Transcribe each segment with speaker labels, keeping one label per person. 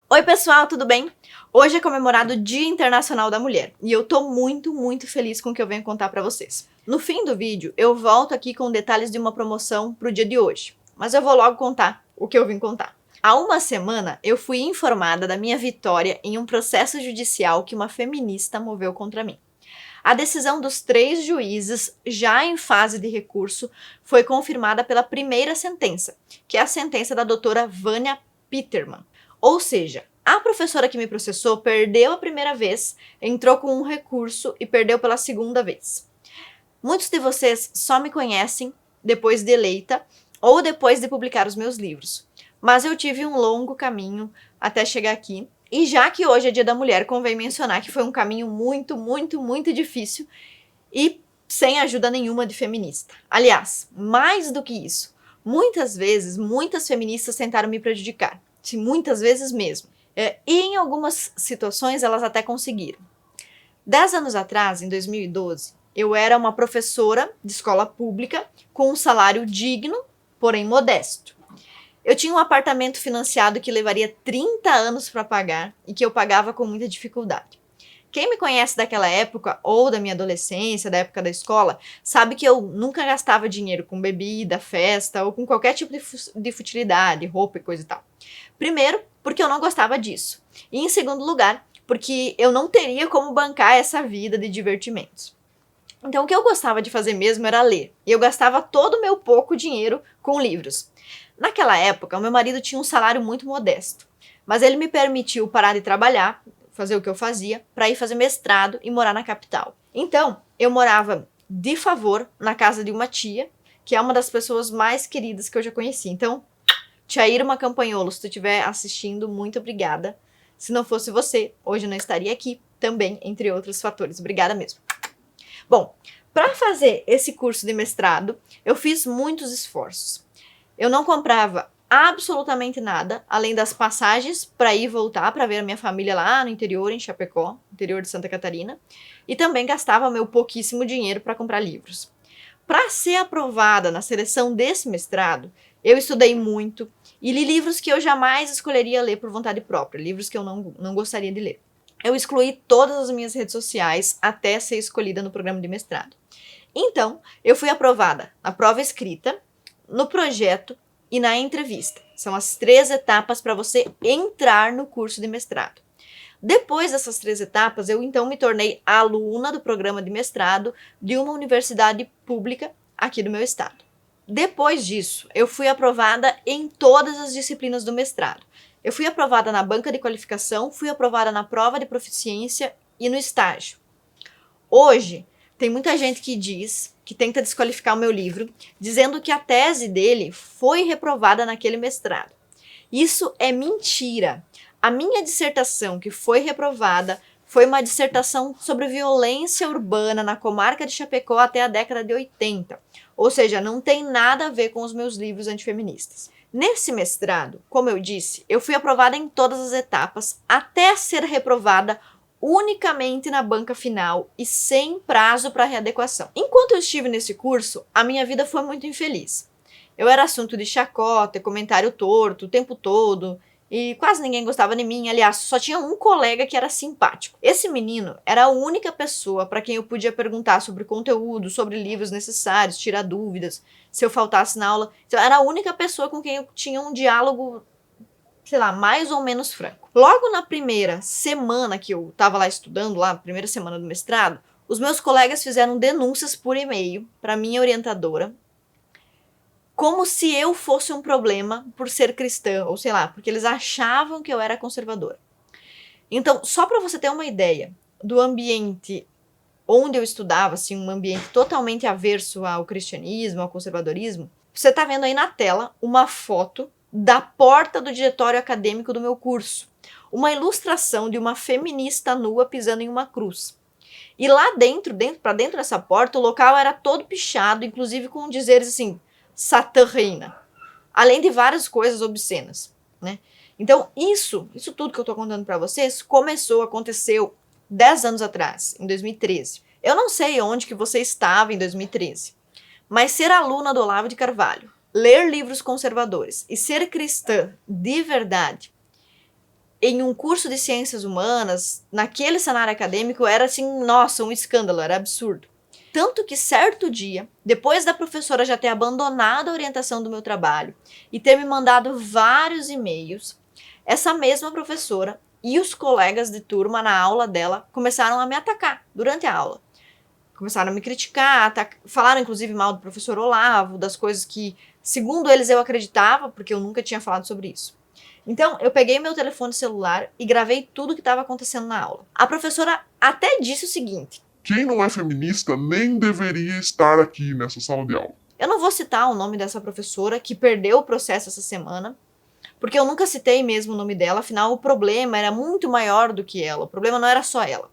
Speaker 1: Oi pessoal, tudo bem? Hoje é comemorado o Dia Internacional da Mulher e eu tô muito feliz com o que eu venho contar pra vocês. No fim do vídeo, eu volto aqui com detalhes de uma promoção pro dia de hoje, mas eu vou logo contar o que eu vim contar. Há uma semana, eu fui informada da minha vitória em um processo judicial que uma feminista moveu contra mim. A decisão dos 3 juízes, já em fase de recurso, foi confirmada pela primeira sentença, que é a sentença da doutora Vânia Peterman. Ou seja, a professora que me processou perdeu a primeira vez, entrou com um recurso e perdeu pela segunda vez. Muitos de vocês só me conhecem depois de eleita ou depois de publicar os meus livros, mas eu tive um longo caminho até chegar aqui. E já que hoje é Dia da Mulher, convém mencionar que foi um caminho muito difícil e sem ajuda nenhuma de feminista. Aliás, mais do que isso, muitas vezes, muitas feministas tentaram me prejudicar. Muitas vezes mesmo. E em algumas situações elas até conseguiram. 10 anos atrás, em 2012, eu era uma professora de escola pública com um salário digno, porém modesto. Eu tinha um apartamento financiado que levaria 30 anos para pagar e que eu pagava com muita dificuldade. Quem me conhece daquela época, ou da minha adolescência, da época da escola, sabe que eu nunca gastava dinheiro com bebida, festa ou com qualquer tipo de futilidade, roupa e coisa e tal. Primeiro, porque eu não gostava disso. E em segundo lugar, porque eu não teria como bancar essa vida de divertimentos. Então o que eu gostava de fazer mesmo era ler. E eu gastava todo o meu pouco dinheiro com livros. Naquela época, o meu marido tinha um salário muito modesto. Mas ele me permitiu parar de trabalhar, fazer o que eu fazia, para ir fazer mestrado e morar na capital. Então, eu morava de favor na casa de uma tia, que é uma das pessoas mais queridas que eu já conheci. Então, tia Irma Campanholo, se tu estiver assistindo, muito obrigada. Se não fosse você, hoje eu não estaria aqui, também, entre outros fatores. Obrigada mesmo. Bom, para fazer esse curso de mestrado, eu fiz muitos esforços. Eu não comprava absolutamente nada, além das passagens para ir e voltar, para ver a minha família lá no interior, em Chapecó, interior de Santa Catarina, e também gastava meu pouquíssimo dinheiro para comprar livros. Para ser aprovada na seleção desse mestrado, eu estudei muito e li livros que eu jamais escolheria ler por vontade própria, livros que eu não gostaria de ler. Eu excluí todas as minhas redes sociais até ser escolhida no programa de mestrado. Então, eu fui aprovada na prova escrita, no projeto e na entrevista. São as 3 etapas para você entrar no curso de mestrado. Depois dessas 3 etapas, eu então me tornei aluna do programa de mestrado de uma universidade pública aqui do meu estado. Depois disso, eu fui aprovada em todas as disciplinas do mestrado. Eu fui aprovada na banca de qualificação, fui aprovada na prova de proficiência e no estágio. Hoje, tem muita gente que diz, que tenta desqualificar o meu livro, dizendo que a tese dele foi reprovada naquele mestrado. Isso é mentira. A minha dissertação, que foi reprovada, foi uma dissertação sobre violência urbana na comarca de Chapecó até a década de 80. Ou seja, não tem nada a ver com os meus livros antifeministas. Nesse mestrado, como eu disse, eu fui aprovada em todas as etapas, até ser reprovada unicamente na banca final e sem prazo para readequação. Enquanto eu estive nesse curso, a minha vida foi muito infeliz. Eu era assunto de chacota, comentário torto o tempo todo, e quase ninguém gostava de mim. Aliás, só tinha um colega que era simpático. Esse menino era a única pessoa para quem eu podia perguntar sobre conteúdo, sobre livros necessários, tirar dúvidas, se eu faltasse na aula. Então, era a única pessoa com quem eu tinha um diálogo, sei lá, mais ou menos franco. Logo na primeira semana que eu estava lá estudando, lá, primeira semana do mestrado, os meus colegas fizeram denúncias por e-mail para minha orientadora, como se eu fosse um problema por ser cristã, ou sei lá, porque eles achavam que eu era conservadora. Então, só para você ter uma ideia do ambiente onde eu estudava, assim, um ambiente totalmente averso ao cristianismo, ao conservadorismo, você está vendo aí na tela uma foto da porta do diretório acadêmico do meu curso. Uma ilustração de uma feminista nua pisando em uma cruz. E lá dentro para dentro dessa porta, o local era todo pichado, inclusive com dizeres assim, Satã reina, além de várias coisas obscenas, né? Então, isso tudo que eu tô contando para vocês aconteceu 10 anos atrás, em 2013. Eu não sei onde que você estava em 2013, mas ser aluna do Olavo de Carvalho, ler livros conservadores e ser cristã de verdade em um curso de ciências humanas, naquele cenário acadêmico, era assim, nossa, um escândalo, era absurdo. Tanto que certo dia, depois da professora já ter abandonado a orientação do meu trabalho e ter me mandado vários e-mails, essa mesma professora e os colegas de turma na aula dela começaram a me atacar durante a aula. Começaram a me criticar, falaram inclusive mal do professor Olavo, das coisas que, segundo eles, eu acreditava, porque eu nunca tinha falado sobre isso. Então, eu peguei meu telefone celular e gravei tudo o que estava acontecendo na aula. A professora até disse o seguinte:
Speaker 2: quem não é feminista nem deveria estar aqui nessa sala de aula.
Speaker 1: Eu não vou citar o nome dessa professora que perdeu o processo essa semana, porque eu nunca citei mesmo o nome dela, afinal o problema era muito maior do que ela, o problema não era só ela.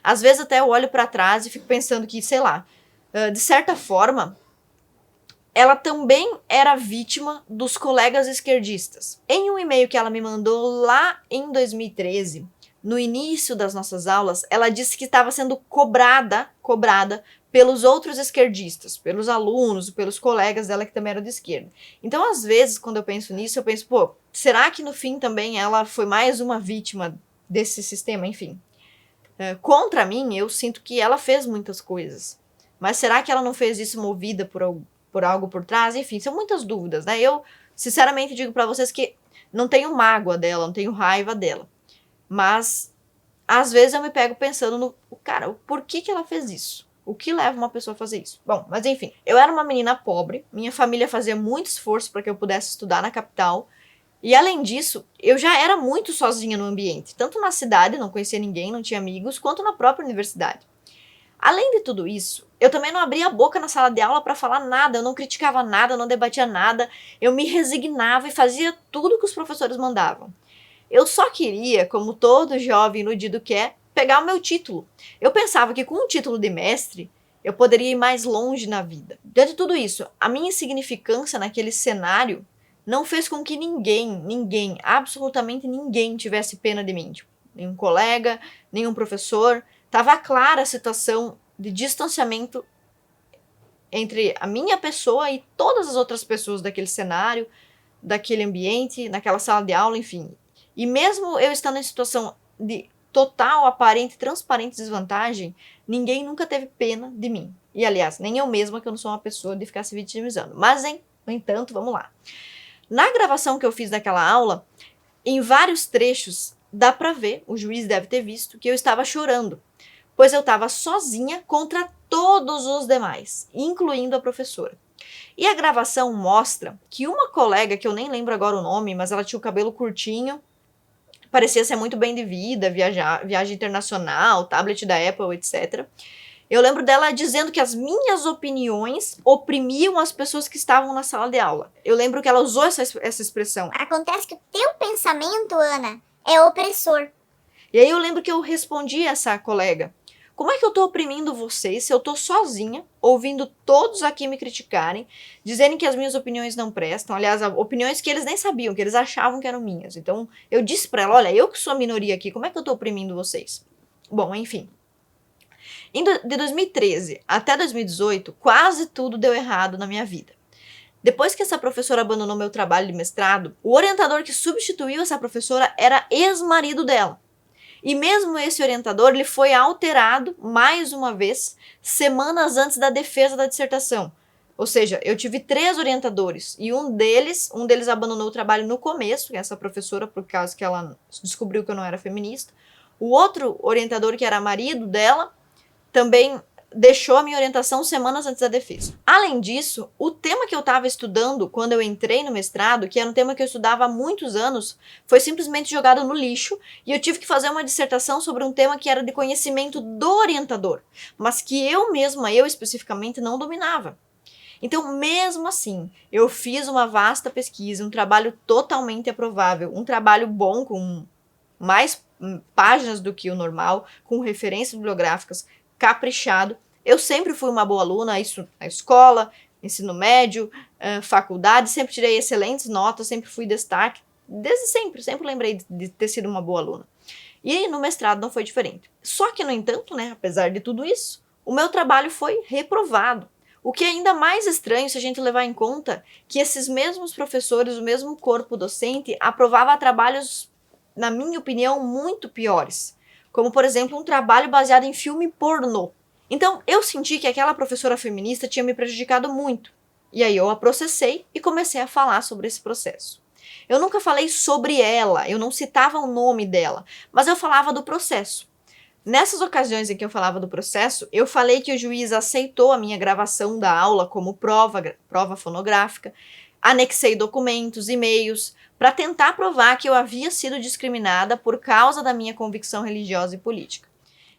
Speaker 1: Às vezes até eu olho para trás e fico pensando que, sei lá, de certa forma, ela também era vítima dos colegas esquerdistas. Em um e-mail que ela me mandou lá em 2013, no início das nossas aulas, ela disse que estava sendo cobrada pelos outros esquerdistas, pelos alunos, pelos colegas dela que também eram de esquerda. Então, às vezes, quando eu penso nisso, eu penso, pô, será que no fim também ela foi mais uma vítima desse sistema? Enfim. Contra mim, eu sinto que ela fez muitas coisas. Mas será que ela não fez isso movida por algo por trás? Enfim, são muitas dúvidas, né? Eu, sinceramente, digo pra vocês que não tenho mágoa dela, não tenho raiva dela. Mas, às vezes eu me pego pensando no, cara, por que ela fez isso? O que leva uma pessoa a fazer isso? Bom, mas enfim, eu era uma menina pobre, minha família fazia muito esforço para que eu pudesse estudar na capital, e além disso, eu já era muito sozinha no ambiente, tanto na cidade, não conhecia ninguém, não tinha amigos, quanto na própria universidade. Além de tudo isso, eu também não abria a boca na sala de aula para falar nada, eu não criticava nada, eu não debatia nada, eu me resignava e fazia tudo que os professores mandavam. Eu só queria, como todo jovem iludido quer, pegar o meu título. Eu pensava que com o título de mestre, eu poderia ir mais longe na vida. Diante de tudo isso, a minha insignificância naquele cenário não fez com que ninguém, absolutamente ninguém tivesse pena de mim. Tipo, nenhum colega, nenhum professor. Estava clara a situação de distanciamento entre a minha pessoa e todas as outras pessoas daquele cenário, daquele ambiente, naquela sala de aula, enfim. E mesmo eu estando em situação de total, aparente, transparente desvantagem, ninguém nunca teve pena de mim. E, aliás, nem eu mesma, que eu não sou uma pessoa de ficar se vitimizando. Mas, no entanto, vamos lá. Na gravação que eu fiz daquela aula, em vários trechos, dá pra ver, o juiz deve ter visto, que eu estava chorando, pois eu estava sozinha contra todos os demais, incluindo a professora. E a gravação mostra que uma colega, que eu nem lembro agora o nome, mas ela tinha o cabelo curtinho, parecia ser muito bem de vida, viagem internacional, tablet da Apple, etc. Eu lembro dela dizendo que as minhas opiniões oprimiam as pessoas que estavam na sala de aula. Eu lembro que ela usou essa expressão.
Speaker 3: Acontece que o teu pensamento, Ana, é opressor.
Speaker 1: E aí eu lembro que eu respondi a essa colega: como é que eu tô oprimindo vocês se eu tô sozinha, ouvindo todos aqui me criticarem, dizerem que as minhas opiniões não prestam, aliás, opiniões que eles nem sabiam, que eles achavam que eram minhas. Então, eu disse pra ela, olha, eu que sou a minoria aqui, como é que eu tô oprimindo vocês? Bom, enfim. De 2013 até 2018, quase tudo deu errado na minha vida. Depois que essa professora abandonou meu trabalho de mestrado, o orientador que substituiu essa professora era ex-marido dela. E mesmo esse orientador, ele foi alterado mais uma vez, semanas antes da defesa da dissertação. Ou seja, eu tive 3 orientadores e um deles abandonou o trabalho no começo, essa professora, por causa que ela descobriu que eu não era feminista. O outro orientador, que era marido dela, também deixou a minha orientação semanas antes da defesa. Além disso, o tema que eu estava estudando quando eu entrei no mestrado, que era um tema que eu estudava há muitos anos, foi simplesmente jogado no lixo e eu tive que fazer uma dissertação sobre um tema que era de conhecimento do orientador, mas que eu mesma, eu especificamente, não dominava. Então, mesmo assim, eu fiz uma vasta pesquisa, um trabalho totalmente aprovável, um trabalho bom, com mais páginas do que o normal, com referências bibliográficas, caprichado. Eu sempre fui uma boa aluna, isso na escola, ensino médio, faculdade, sempre tirei excelentes notas, sempre fui destaque, desde sempre lembrei de ter sido uma boa aluna. E no mestrado não foi diferente. Só que, no entanto, né, apesar de tudo isso, o meu trabalho foi reprovado. O que é ainda mais estranho se a gente levar em conta que esses mesmos professores, o mesmo corpo docente, aprovava trabalhos na minha opinião, muito piores. Como, por exemplo, um trabalho baseado em filme pornô. Então, eu senti que aquela professora feminista tinha me prejudicado muito. E aí eu a processei e comecei a falar sobre esse processo. Eu nunca falei sobre ela, eu não citava o nome dela, mas eu falava do processo. Nessas ocasiões em que eu falava do processo, eu falei que o juiz aceitou a minha gravação da aula como prova fonográfica, anexei documentos, e-mails, para tentar provar que eu havia sido discriminada por causa da minha convicção religiosa e política.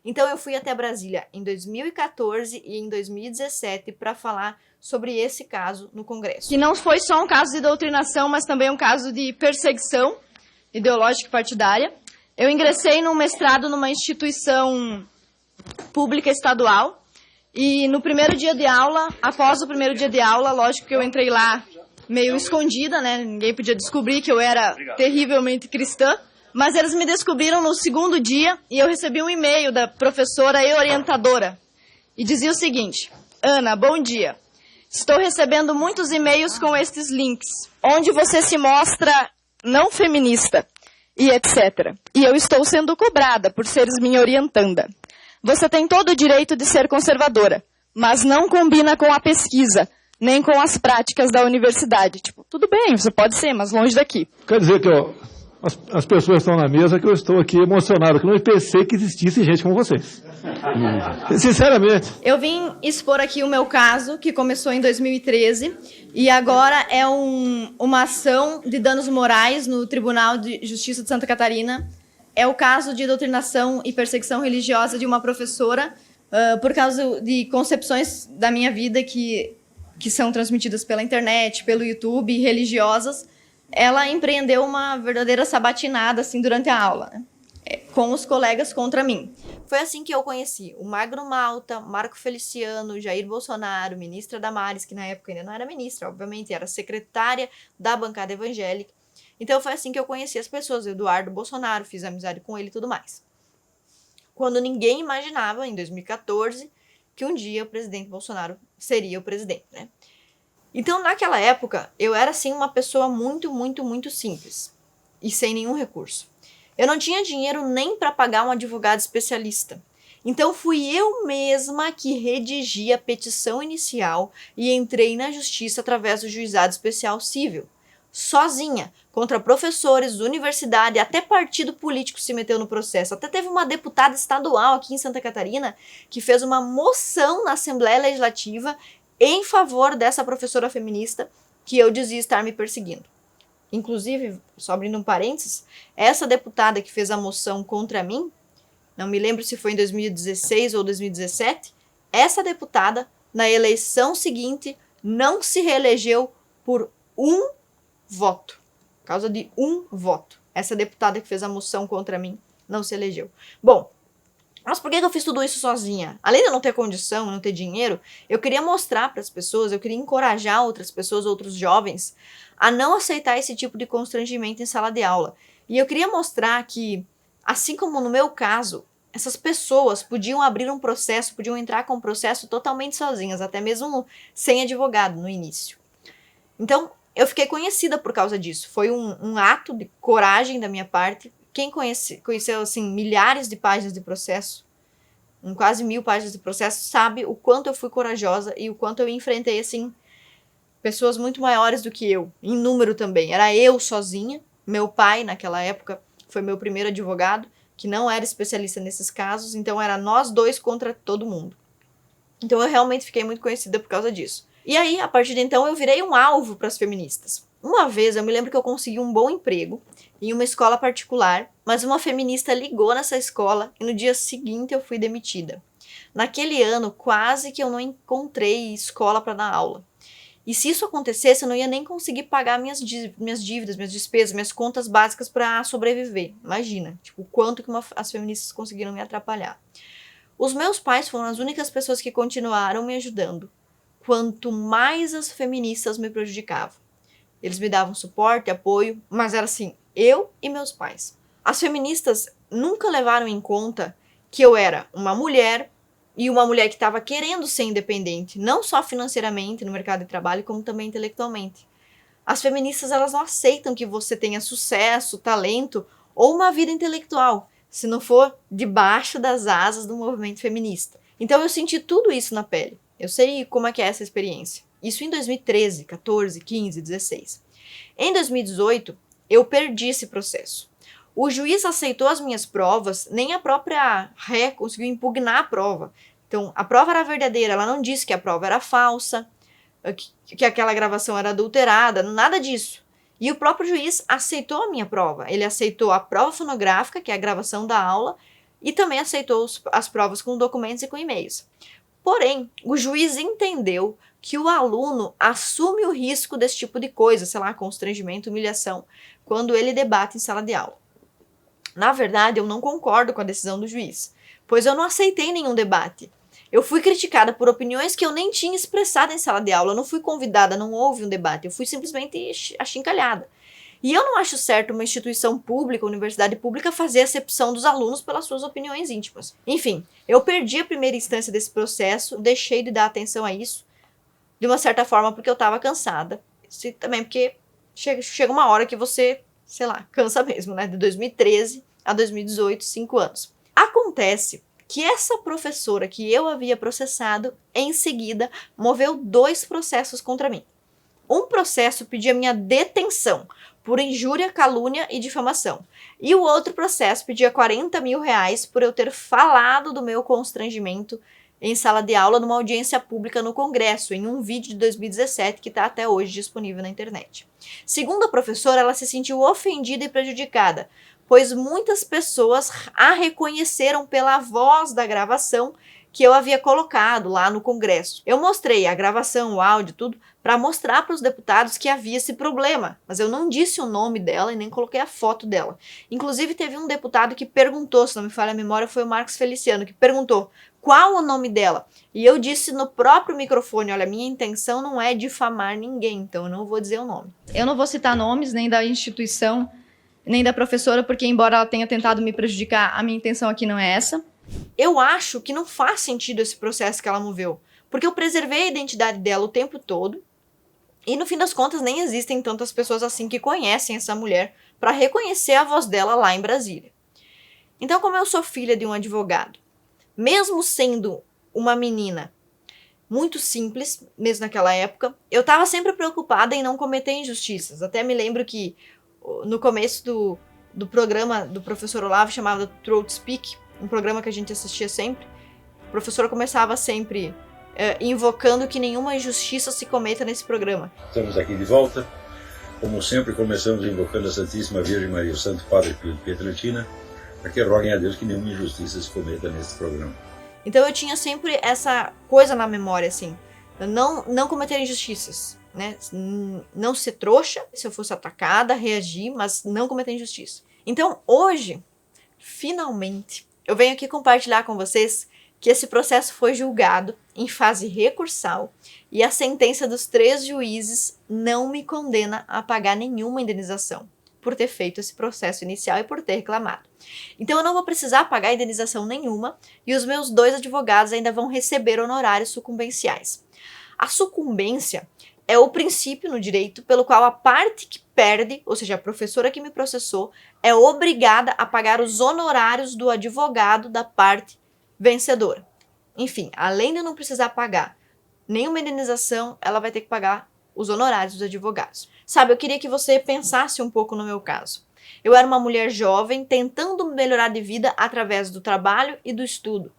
Speaker 1: Então eu fui até Brasília em 2014 e em 2017 para falar sobre esse caso no Congresso. Que não foi só um caso de doutrinação, mas também um caso de perseguição ideológica e partidária. Eu ingressei num mestrado numa instituição pública estadual e no primeiro dia de aula, após o primeiro dia de aula, lógico que eu entrei lá meio escondida, né? Ninguém podia descobrir que eu era terrivelmente cristã. Mas eles me descobriram no segundo dia e eu recebi um e-mail da professora e orientadora. E dizia o seguinte: Ana, bom dia. Estou recebendo muitos e-mails com estes links, onde você se mostra não feminista e etc. E eu estou sendo cobrada por seres minha orientanda. Você tem todo o direito de ser conservadora, mas não combina com a pesquisa, nem com as práticas da universidade. Tipo, tudo bem, você pode ser, mas longe daqui.
Speaker 4: Quer dizer que as pessoas estão na mesa que eu estou aqui emocionado, que eu não pensei que existisse gente como vocês. Sinceramente.
Speaker 1: Eu vim expor aqui o meu caso, que começou em 2013, e agora é uma ação de danos morais no Tribunal de Justiça de Santa Catarina. É o caso de doutrinação e perseguição religiosa de uma professora, por causa de concepções da minha vida que são transmitidas pela internet, pelo YouTube, religiosas. Ela empreendeu uma verdadeira sabatinada assim, durante a aula, né? Com os colegas contra mim. Foi assim que eu conheci o Magno Malta, Marco Feliciano, Jair Bolsonaro, ministra Damares, que na época ainda não era ministra, obviamente, era secretária da bancada evangélica. Então foi assim que eu conheci as pessoas, Eduardo Bolsonaro, fiz amizade com ele e tudo mais. Quando ninguém imaginava, em 2014, que um dia o presidente Bolsonaro seria o presidente, né? Então, naquela época, eu era, assim, uma pessoa muito, muito, muito simples e sem nenhum recurso. Eu não tinha dinheiro nem para pagar um advogado especialista. Então, fui eu mesma que redigi a petição inicial e entrei na justiça através do Juizado Especial Cível, sozinha, contra professores, universidade, até partido político se meteu no processo. Até teve uma deputada estadual aqui em Santa Catarina que fez uma moção na Assembleia Legislativa em favor dessa professora feminista que eu dizia estar me perseguindo. Inclusive, só abrindo um parênteses, essa deputada que fez a moção contra mim, não me lembro se foi em 2016 ou 2017, essa deputada, na eleição seguinte, não se reelegeu por um voto. Por causa de um voto. Essa deputada que fez a moção contra mim não se elegeu. Bom, mas por que eu fiz tudo isso sozinha? Além de eu não ter condição, não ter dinheiro, eu queria mostrar para as pessoas, eu queria encorajar outras pessoas, outros jovens, a não aceitar esse tipo de constrangimento em sala de aula. E eu queria mostrar que, assim como no meu caso, essas pessoas podiam abrir um processo, podiam entrar com um processo totalmente sozinhas, até mesmo sem advogado no início. Então, eu fiquei conhecida por causa disso. Foi um ato de coragem da minha parte. Quem conheceu, assim, milhares de páginas de processo, quase 1000 páginas de processo, sabe o quanto eu fui corajosa e o quanto eu enfrentei, assim, pessoas muito maiores do que eu, em número também. Era eu sozinha, meu pai, naquela época, foi meu primeiro advogado, que não era especialista nesses casos, então era nós dois contra todo mundo. Então eu realmente fiquei muito conhecida por causa disso. E aí, a partir de então, eu virei um alvo para as feministas. Uma vez, eu me lembro que eu consegui um bom emprego em uma escola particular, mas uma feminista ligou nessa escola e no dia seguinte eu fui demitida. Naquele ano, quase que eu não encontrei escola para dar aula. E se isso acontecesse, eu não ia nem conseguir pagar minhas dívidas, minhas despesas, minhas contas básicas para sobreviver. Imagina, tipo, o quanto que as feministas conseguiram me atrapalhar. Os meus pais foram as únicas pessoas que continuaram me ajudando, quanto mais as feministas me prejudicavam. Eles me davam suporte, apoio, mas era assim, eu e meus pais. As feministas nunca levaram em conta que eu era uma mulher e uma mulher que estava querendo ser independente, não só financeiramente no mercado de trabalho, como também intelectualmente. As feministas, elas não aceitam que você tenha sucesso, talento ou uma vida intelectual, se não for debaixo das asas do movimento feminista. Então eu senti tudo isso na pele. Eu sei como é que é essa experiência. Isso em 2013, 14, 15, 16. Em 2018, eu perdi esse processo. O juiz aceitou as minhas provas, nem a própria ré conseguiu impugnar a prova. Então, a prova era verdadeira, ela não disse que a prova era falsa, que aquela gravação era adulterada, nada disso. E o próprio juiz aceitou a minha prova. Ele aceitou a prova fonográfica, que é a gravação da aula, e também aceitou as provas com documentos e com e-mails. Porém, o juiz entendeu que o aluno assume o risco desse tipo de coisa, sei lá, constrangimento, humilhação, quando ele debate em sala de aula. Na verdade, eu não concordo com a decisão do juiz, pois eu não aceitei nenhum debate. Eu fui criticada por opiniões que eu nem tinha expressado em sala de aula, eu não fui convidada, não houve um debate, eu fui simplesmente achincalhada. E eu não acho certo uma instituição pública, universidade pública, fazer acepção dos alunos pelas suas opiniões íntimas. Enfim, eu perdi a primeira instância desse processo, deixei de dar atenção a isso, de uma certa forma porque eu estava cansada. E também porque chega uma hora que você, sei lá, cansa mesmo, né? De 2013 a 2018, 5 anos. Acontece que essa professora que eu havia processado, em seguida, moveu 2 processos contra mim. Um processo pedia minha detenção por injúria, calúnia e difamação. E o outro processo pedia 40 mil reais por eu ter falado do meu constrangimento em sala de aula numa audiência pública no Congresso, em um vídeo de 2017 que está até hoje disponível na internet. Segundo a professora, ela se sentiu ofendida e prejudicada, pois muitas pessoas a reconheceram pela voz da gravação que eu havia colocado lá no Congresso. Eu mostrei a gravação, o áudio, tudo, para mostrar para os deputados que havia esse problema, mas eu não disse o nome dela e nem coloquei a foto dela. Inclusive, teve um deputado que perguntou, se não me falha a memória, foi o Marcos Feliciano, que perguntou qual o nome dela. E eu disse no próprio microfone, olha, minha intenção não é difamar ninguém, então eu não vou dizer o nome.
Speaker 5: Eu não vou citar nomes, nem da instituição, nem da professora, porque embora ela tenha tentado me prejudicar, a minha intenção aqui não é essa.
Speaker 1: Eu acho que não faz sentido esse processo que ela moveu, porque eu preservei a identidade dela o tempo todo, e no fim das contas nem existem tantas pessoas assim que conhecem essa mulher para reconhecer a voz dela lá em Brasília. Então, como eu sou filha de um advogado, mesmo sendo uma menina muito simples, mesmo naquela época, eu estava sempre preocupada em não cometer injustiças. Até me lembro que no começo do programa do professor Olavo, chamado Throat Speak, um programa que a gente assistia sempre, o professor começava sempre invocando que nenhuma injustiça se cometa nesse programa.
Speaker 6: Estamos aqui de volta. Como sempre, começamos invocando a Santíssima Virgem Maria, o Santo Padre Pio de Pietrelcina, para que roguem a Deus que nenhuma injustiça se cometa nesse programa.
Speaker 1: Então eu tinha sempre essa coisa na memória, assim, não cometer injustiças, né? Não ser trouxa, se eu fosse atacada, reagir, mas não cometer injustiça. Então hoje, finalmente, eu venho aqui compartilhar com vocês que esse processo foi julgado em fase recursal e a sentença dos 3 juízes não me condena a pagar nenhuma indenização por ter feito esse processo inicial e por ter reclamado. Então eu não vou precisar pagar indenização nenhuma e os meus 2 advogados ainda vão receber honorários sucumbenciais. A sucumbência é o princípio no direito pelo qual a parte que perde, ou seja, a professora que me processou, é obrigada a pagar os honorários do advogado da parte vencedora. Enfim, além de não precisar pagar nenhuma indenização, ela vai ter que pagar os honorários dos advogados. Sabe, eu queria que você pensasse um pouco no meu caso. Eu era uma mulher jovem tentando melhorar de vida através do trabalho e do estudo.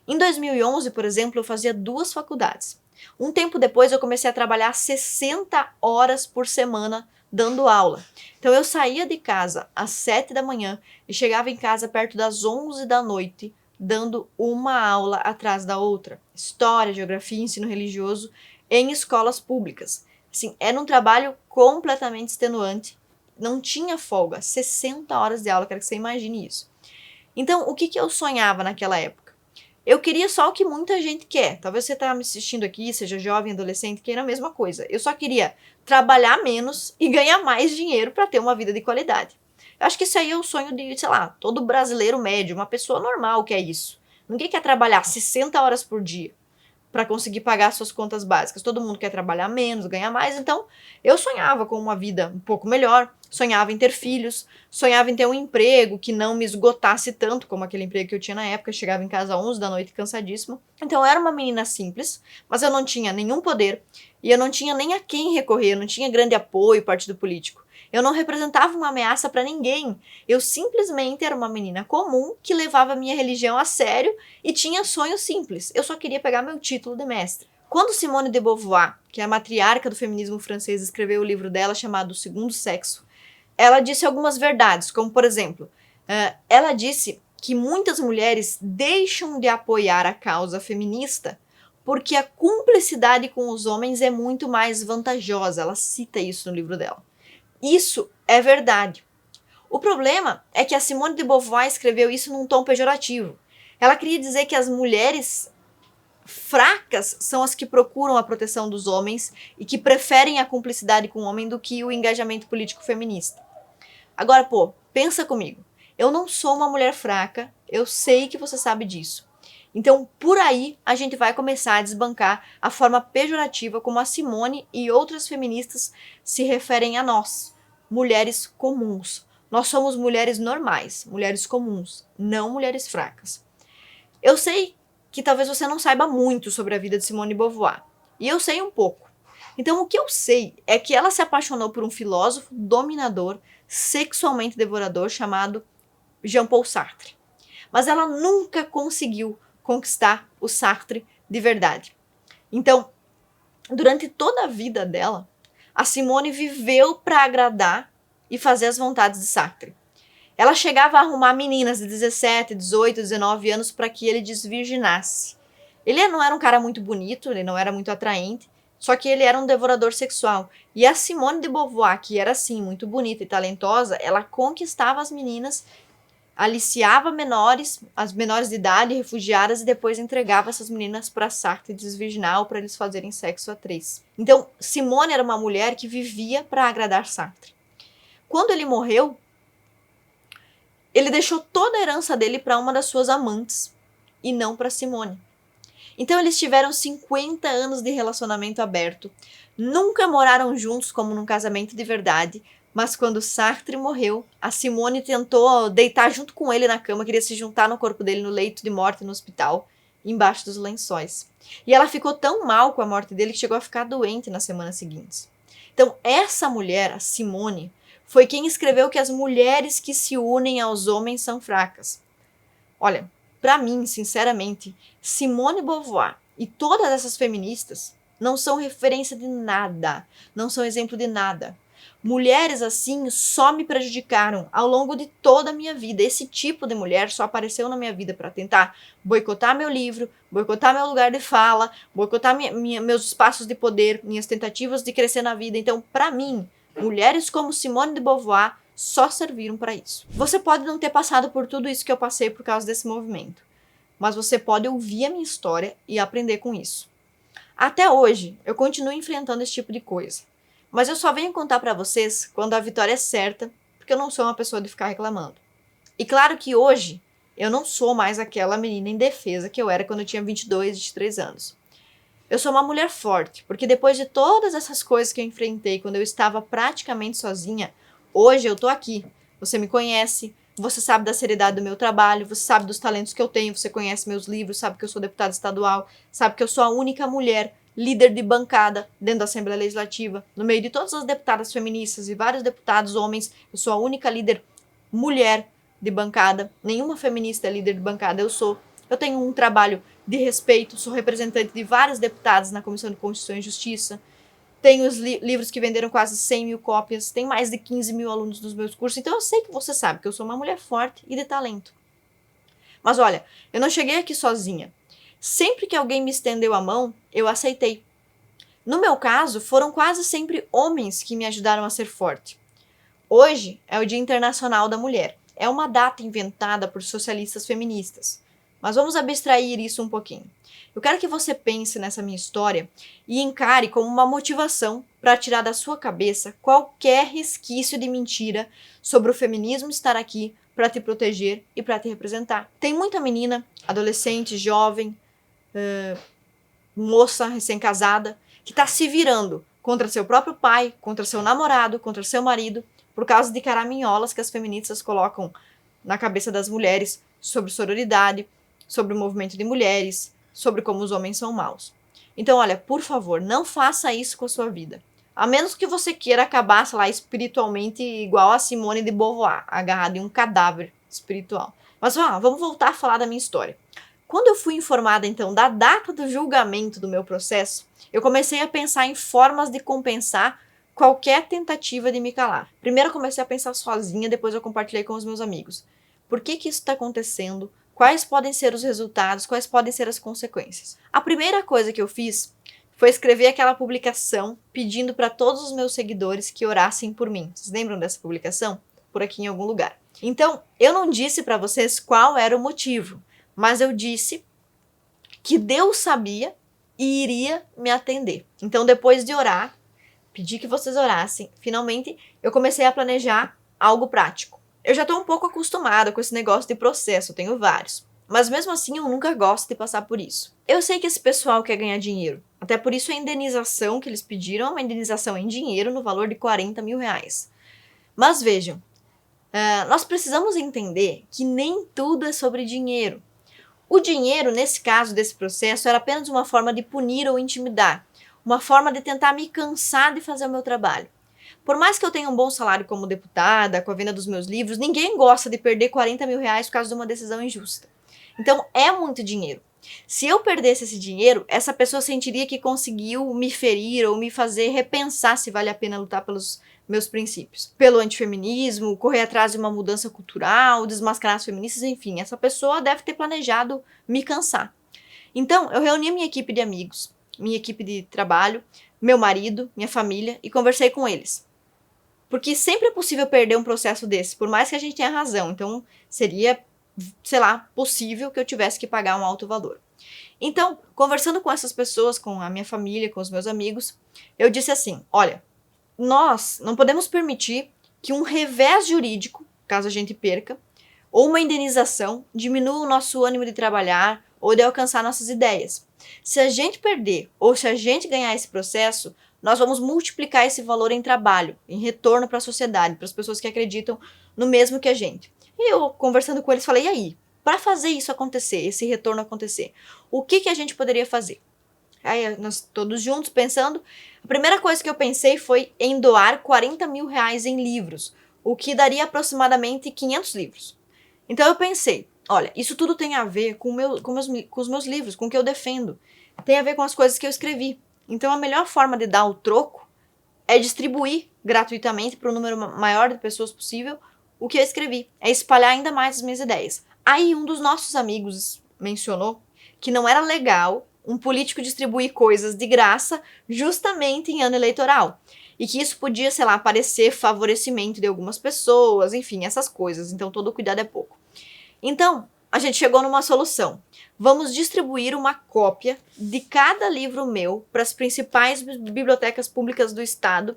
Speaker 1: Em 2011, por exemplo, eu fazia 2 faculdades. Um tempo depois eu comecei a trabalhar 60 horas por semana dando aula. Então eu saía de casa às 7 da manhã e chegava em casa perto das 11 da noite, dando uma aula atrás da outra. História, geografia, ensino religioso em escolas públicas. Assim, era um trabalho completamente extenuante. Não tinha folga. 60 horas de aula, quero que você imagine isso. Então, o que eu sonhava naquela época? Eu queria só o que muita gente quer. Talvez você está me assistindo aqui, seja jovem, adolescente, queira a mesma coisa. Eu só queria trabalhar menos e ganhar mais dinheiro para ter uma vida de qualidade. Eu acho que isso aí é o sonho de, sei lá, todo brasileiro médio, uma pessoa normal que é isso. Ninguém quer trabalhar 60 horas por dia. para conseguir pagar suas contas básicas. Todo mundo quer trabalhar menos, ganhar mais, então eu sonhava com uma vida um pouco melhor, sonhava em ter filhos, sonhava em ter um emprego que não me esgotasse tanto como aquele emprego que eu tinha na época, eu chegava em casa às 11 da noite cansadíssima. Então eu era uma menina simples, mas eu não tinha nenhum poder e eu não tinha nem a quem recorrer, eu não tinha grande apoio partido político. Eu não representava uma ameaça para ninguém. Eu simplesmente era uma menina comum que levava minha religião a sério e tinha sonhos simples. Eu só queria pegar meu título de mestre. Quando Simone de Beauvoir, que é a matriarca do feminismo francês, escreveu o livro dela chamado O Segundo Sexo, ela disse algumas verdades, como por exemplo, ela disse que muitas mulheres deixam de apoiar a causa feminista porque a cumplicidade com os homens é muito mais vantajosa. Ela cita isso no livro dela. Isso é verdade. O problema é que a Simone de Beauvoir escreveu isso num tom pejorativo. Ela queria dizer que as mulheres fracas são as que procuram a proteção dos homens e que preferem a cumplicidade com o homem do que o engajamento político feminista. Agora, pensa comigo. Eu não sou uma mulher fraca, eu sei que você sabe disso. Então, por aí, a gente vai começar a desbancar a forma pejorativa como a Simone e outras feministas se referem a nós, mulheres comuns. Nós somos mulheres normais, mulheres comuns, não mulheres fracas. Eu sei que talvez você não saiba muito sobre a vida de Simone de Beauvoir, e eu sei um pouco. Então, o que eu sei é que ela se apaixonou por um filósofo dominador, sexualmente devorador, chamado Jean-Paul Sartre. Mas ela nunca conseguiu conquistar o Sartre de verdade. Então, durante toda a vida dela, a Simone viveu para agradar e fazer as vontades de Sartre. Ela chegava a arrumar meninas de 17, 18, 19 anos para que ele desvirginasse. Ele não era um cara muito bonito, ele não era muito atraente, só que ele era um devorador sexual. E a Simone de Beauvoir, que era assim, muito bonita e talentosa, ela conquistava as meninas, aliciava as menores de idade, refugiadas, e depois entregava essas meninas para Sartre desvirginar ou para eles fazerem sexo a três. Então, Simone era uma mulher que vivia para agradar Sartre. Quando ele morreu, ele deixou toda a herança dele para uma das suas amantes e não para Simone. Então eles tiveram 50 anos de relacionamento aberto, nunca moraram juntos como num casamento de verdade, mas quando Sartre morreu, a Simone tentou deitar junto com ele na cama, queria se juntar no corpo dele no leito de morte no hospital, embaixo dos lençóis. E ela ficou tão mal com a morte dele que chegou a ficar doente nas semanas seguintes. Então essa mulher, a Simone, foi quem escreveu que as mulheres que se unem aos homens são fracas. Olha, para mim, sinceramente, Simone de Beauvoir e todas essas feministas não são referência de nada, não são exemplo de nada. Mulheres assim só me prejudicaram ao longo de toda a minha vida. Esse tipo de mulher só apareceu na minha vida para tentar boicotar meu livro, boicotar meu lugar de fala, boicotar meus espaços de poder, minhas tentativas de crescer na vida. Então, para mim, mulheres como Simone de Beauvoir só serviram para isso. Você pode não ter passado por tudo isso que eu passei por causa desse movimento, mas você pode ouvir a minha história e aprender com isso. Até hoje, eu continuo enfrentando esse tipo de coisa, mas eu só venho contar para vocês quando a vitória é certa, porque eu não sou uma pessoa de ficar reclamando. E claro que hoje, eu não sou mais aquela menina indefesa que eu era quando eu tinha 22, 23 anos. Eu sou uma mulher forte, porque depois de todas essas coisas que eu enfrentei quando eu estava praticamente sozinha, hoje eu tô aqui. Você me conhece, você sabe da seriedade do meu trabalho, você sabe dos talentos que eu tenho, você conhece meus livros, sabe que eu sou deputada estadual, sabe que eu sou a única mulher líder de bancada dentro da Assembleia Legislativa. No meio de todas as deputadas feministas e vários deputados homens, eu sou a única líder mulher de bancada. Nenhuma feminista é líder de bancada, eu tenho um trabalho de respeito, sou representante de vários deputados na Comissão de Constituição e Justiça, tenho os livros que venderam quase 100 mil cópias, tem mais de 15 mil alunos nos meus cursos, então eu sei que você sabe que eu sou uma mulher forte e de talento. Mas olha, eu não cheguei aqui sozinha. Sempre que alguém me estendeu a mão, eu aceitei. No meu caso, foram quase sempre homens que me ajudaram a ser forte. Hoje é o Dia Internacional da Mulher. É uma data inventada por socialistas feministas. Mas vamos abstrair isso um pouquinho. Eu quero que você pense nessa minha história e encare como uma motivação para tirar da sua cabeça qualquer resquício de mentira sobre o feminismo estar aqui para te proteger e para te representar. Tem muita menina, adolescente, jovem, moça recém-casada que está se virando contra seu próprio pai, contra seu namorado, contra seu marido, por causa de caraminholas que as feministas colocam na cabeça das mulheres sobre sororidade, sobre o movimento de mulheres, sobre como os homens são maus. Então, olha, por favor, não faça isso com a sua vida. A menos que você queira acabar, sei lá, espiritualmente igual a Simone de Beauvoir, agarrada em um cadáver espiritual. Mas vamos voltar a falar da minha história. Quando eu fui informada, então, da data do julgamento do meu processo, eu comecei a pensar em formas de compensar qualquer tentativa de me calar. Primeiro eu comecei a pensar sozinha, depois eu compartilhei com os meus amigos. Por que isso está acontecendo? Quais podem ser os resultados? Quais podem ser as consequências? A primeira coisa que eu fiz foi escrever aquela publicação pedindo para todos os meus seguidores que orassem por mim. Vocês lembram dessa publicação? Por aqui em algum lugar. Então, eu não disse para vocês qual era o motivo, mas eu disse que Deus sabia e iria me atender. Então, depois de orar, pedi que vocês orassem, finalmente eu comecei a planejar algo prático. Eu já estou um pouco acostumada com esse negócio de processo, eu tenho vários. Mas mesmo assim eu nunca gosto de passar por isso. Eu sei que esse pessoal quer ganhar dinheiro. Até por isso a indenização que eles pediram é uma indenização em dinheiro no valor de 40 mil reais. Mas vejam, nós precisamos entender que nem tudo é sobre dinheiro. O dinheiro, nesse caso desse processo, era apenas uma forma de punir ou intimidar. Uma forma de tentar me cansar de fazer o meu trabalho. Por mais que eu tenha um bom salário como deputada, com a venda dos meus livros, ninguém gosta de perder 40 mil reais por causa de uma decisão injusta. Então, é muito dinheiro. Se eu perdesse esse dinheiro, essa pessoa sentiria que conseguiu me ferir ou me fazer repensar se vale a pena lutar pelos meus princípios. Pelo antifeminismo, correr atrás de uma mudança cultural, desmascarar as feministas, enfim. Essa pessoa deve ter planejado me cansar. Então, eu reuni minha equipe de amigos, minha equipe de trabalho, meu marido, minha família e conversei com eles. Porque sempre é possível perder um processo desse, por mais que a gente tenha razão. Então, seria, sei lá, possível que eu tivesse que pagar um alto valor. Então, conversando com essas pessoas, com a minha família, com os meus amigos, eu disse assim, olha, nós não podemos permitir que um revés jurídico, caso a gente perca, ou uma indenização, diminua o nosso ânimo de trabalhar ou de alcançar nossas ideias. Se a gente perder ou se a gente ganhar esse processo, nós vamos multiplicar esse valor em trabalho, em retorno para a sociedade, para as pessoas que acreditam no mesmo que a gente. E eu, conversando com eles, falei, e aí, para fazer isso acontecer, esse retorno acontecer, o que a gente poderia fazer? Aí nós todos juntos pensando, a primeira coisa que eu pensei foi em doar 40 mil reais em livros, o que daria aproximadamente 500 livros. Então eu pensei, olha, isso tudo tem a ver com os meus livros, com o que eu defendo. Tem a ver com as coisas que eu escrevi. Então a melhor forma de dar o troco é distribuir gratuitamente para o número maior de pessoas possível o que eu escrevi. É espalhar ainda mais as minhas ideias. Aí um dos nossos amigos mencionou que não era legal um político distribuir coisas de graça justamente em ano eleitoral. E que isso podia, sei lá, parecer favorecimento de algumas pessoas, enfim, essas coisas. Então todo cuidado é pouco. Então, a gente chegou numa solução. Vamos distribuir uma cópia de cada livro meu para as principais bibliotecas públicas do estado,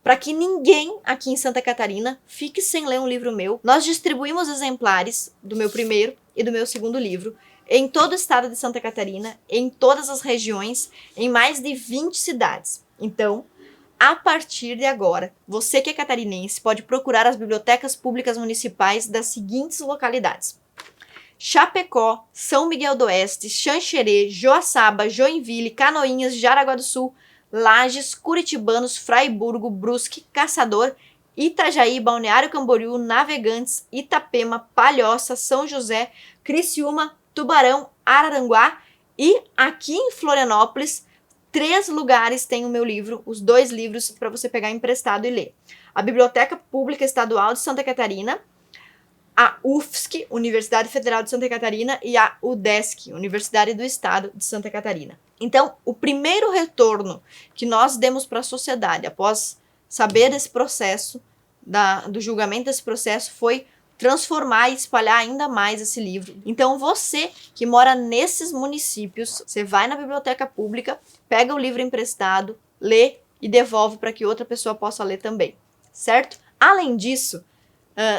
Speaker 1: para que ninguém aqui em Santa Catarina fique sem ler um livro meu. Nós distribuímos exemplares do meu primeiro e do meu segundo livro em todo o estado de Santa Catarina, em todas as regiões, em mais de 20 cidades. Então, a partir de agora, você que é catarinense pode procurar as bibliotecas públicas municipais das seguintes localidades: Chapecó, São Miguel do Oeste, Xanxerê, Joaçaba, Joinville, Canoinhas, Jaraguá do Sul, Lages, Curitibanos, Fraiburgo, Brusque, Caçador, Itajaí, Balneário Camboriú, Navegantes, Itapema, Palhoça, São José, Criciúma, Tubarão, Araranguá e aqui em Florianópolis, 3 lugares tem o meu livro, os 2 livros para você pegar emprestado e ler. A Biblioteca Pública Estadual de Santa Catarina, a UFSC, Universidade Federal de Santa Catarina, e a UDESC, Universidade do Estado de Santa Catarina. Então, o primeiro retorno que nós demos para a sociedade após saber desse processo, do julgamento desse processo, foi transformar e espalhar ainda mais esse livro. Então, você que mora nesses municípios, você vai na biblioteca pública, pega o livro emprestado, lê e devolve para que outra pessoa possa ler também, certo? Além disso,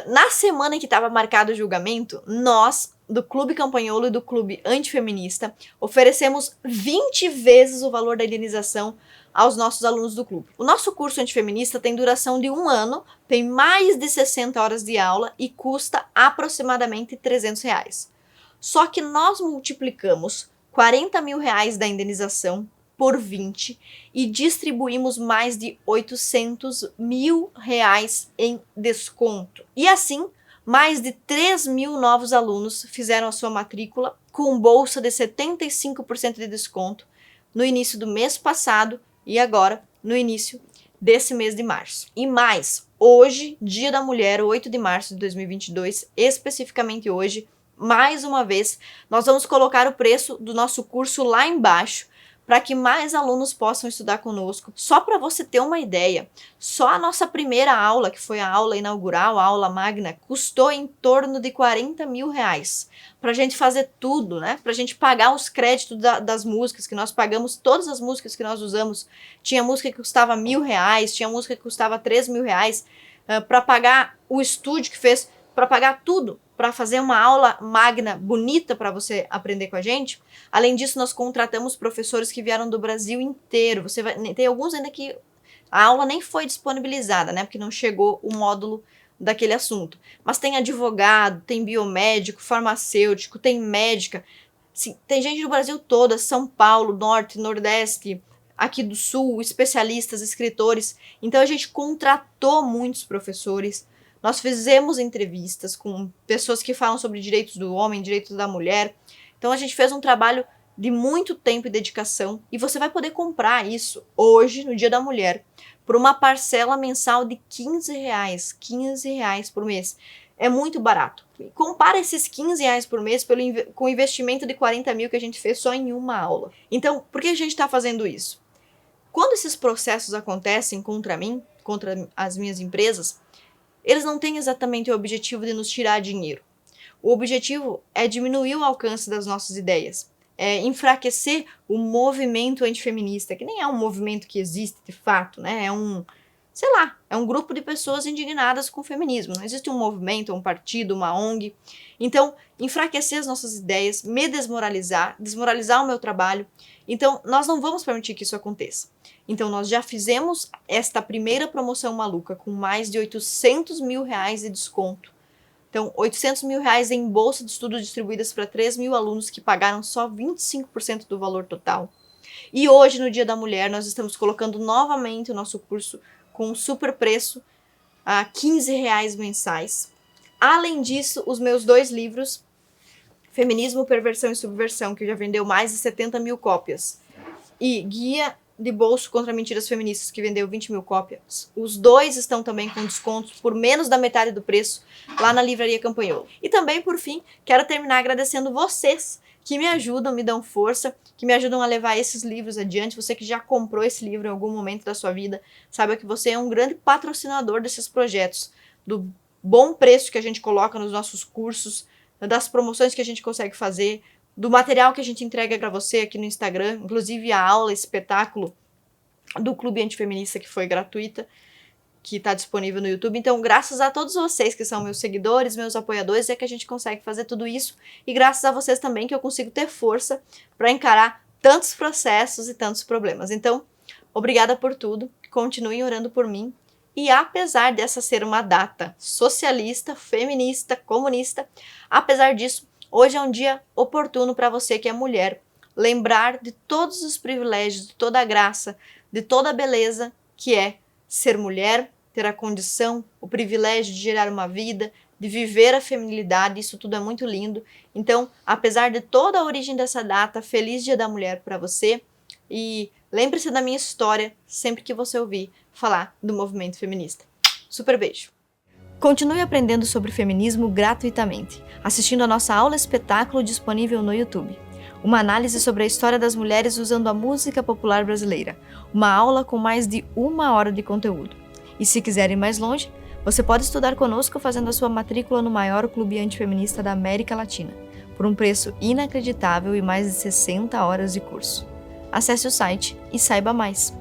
Speaker 1: Na semana em que estava marcado o julgamento, nós, do Clube Campanholo e do Clube Antifeminista, oferecemos 20 vezes o valor da indenização aos nossos alunos do clube. O nosso curso antifeminista tem duração de 1 ano, tem mais de 60 horas de aula e custa aproximadamente R$300. Só que nós multiplicamos R$40 mil da indenização por 20 e distribuímos mais de R$800 mil em desconto. E assim, mais de 3 mil novos alunos fizeram a sua matrícula com bolsa de 75% de desconto no início do mês passado e agora no início desse mês de março. E mais, hoje, Dia da Mulher, 8 de março de 2022, especificamente hoje, mais uma vez, nós vamos colocar o preço do nosso curso lá embaixo para que mais alunos possam estudar conosco. Só para você ter uma ideia, só a nossa primeira aula, que foi a aula inaugural, a aula magna, custou em torno de R$40 mil. Para a gente fazer tudo, né? Para a gente pagar os créditos das músicas, que nós pagamos todas as músicas que nós usamos. Tinha música que custava R$1.000, tinha música que custava R$3 mil, para pagar o estúdio que fez, para pagar tudo, para fazer uma aula magna bonita para você aprender com a gente. Além disso, nós contratamos professores que vieram do Brasil inteiro. Tem alguns ainda que a aula nem foi disponibilizada, né? Porque não chegou o módulo daquele assunto. Mas tem advogado, tem biomédico, farmacêutico, tem médica. Sim, tem gente do Brasil todo, São Paulo, Norte, Nordeste, aqui do Sul, especialistas, escritores. Então a gente contratou muitos professores. Nós fizemos entrevistas com pessoas que falam sobre direitos do homem, direitos da mulher. Então a gente fez um trabalho de muito tempo e dedicação e você vai poder comprar isso hoje, no Dia da Mulher, por uma parcela mensal de R$15, R$15 por mês. É muito barato. Compara esses R$15 por mês com o investimento de R$40 mil que a gente fez só em uma aula. Então, por que a gente está fazendo isso? Quando esses processos acontecem contra mim, contra as minhas empresas, eles não têm exatamente o objetivo de nos tirar dinheiro. O objetivo é diminuir o alcance das nossas ideias, é enfraquecer o movimento antifeminista, que nem é um movimento que existe de fato, né? É um grupo de pessoas indignadas com o feminismo. Não existe um movimento, um partido, uma ONG. Então, enfraquecer as nossas ideias, me desmoralizar o meu trabalho. Então, nós não vamos permitir que isso aconteça. Então, nós já fizemos esta primeira promoção maluca com mais de R$800 mil de desconto. Então, R$800 mil em bolsa de estudo distribuídas para 3 mil alunos que pagaram só 25% do valor total. E hoje, no Dia da Mulher, nós estamos colocando novamente o nosso curso com um super preço a R$15 mensais. Além disso, os meus 2 livros, Feminismo, Perversão e Subversão, que já vendeu mais de 70 mil cópias, e Guia de Bolso contra Mentiras Feministas, que vendeu 20 mil cópias. Os 2 estão também com descontos por menos da metade do preço lá na Livraria Campanholo. E também, por fim, quero terminar agradecendo vocês que me ajudam, me dão força, que me ajudam a levar esses livros adiante. Você que já comprou esse livro em algum momento da sua vida, saiba que você é um grande patrocinador desses projetos, do bom preço que a gente coloca nos nossos cursos, das promoções que a gente consegue fazer, do material que a gente entrega para você aqui no Instagram, inclusive a aula, espetáculo do Clube Antifeminista, que foi gratuita, que está disponível no YouTube. Então, graças a todos vocês que são meus seguidores, meus apoiadores, é que a gente consegue fazer tudo isso. E graças a vocês também que eu consigo ter força para encarar tantos processos e tantos problemas. Então, obrigada por tudo. Continuem orando por mim. E apesar dessa ser uma data socialista, feminista, comunista, apesar disso, hoje é um dia oportuno para você que é mulher lembrar de todos os privilégios, de toda a graça, de toda a beleza que é ser mulher, ter a condição, o privilégio de gerar uma vida, de viver a feminilidade. Isso tudo é muito lindo. Então, apesar de toda a origem dessa data, feliz Dia da Mulher para você e lembre-se da minha história sempre que você ouvir falar do movimento feminista. Super beijo! Continue aprendendo sobre feminismo gratuitamente, assistindo a nossa aula espetáculo disponível no YouTube. Uma análise sobre a história das mulheres usando a música popular brasileira. Uma aula com mais de 1 hora de conteúdo. E se quiser ir mais longe, você pode estudar conosco fazendo a sua matrícula no maior clube antifeminista da América Latina, por um preço inacreditável e mais de 60 horas de curso. Acesse o site e saiba mais.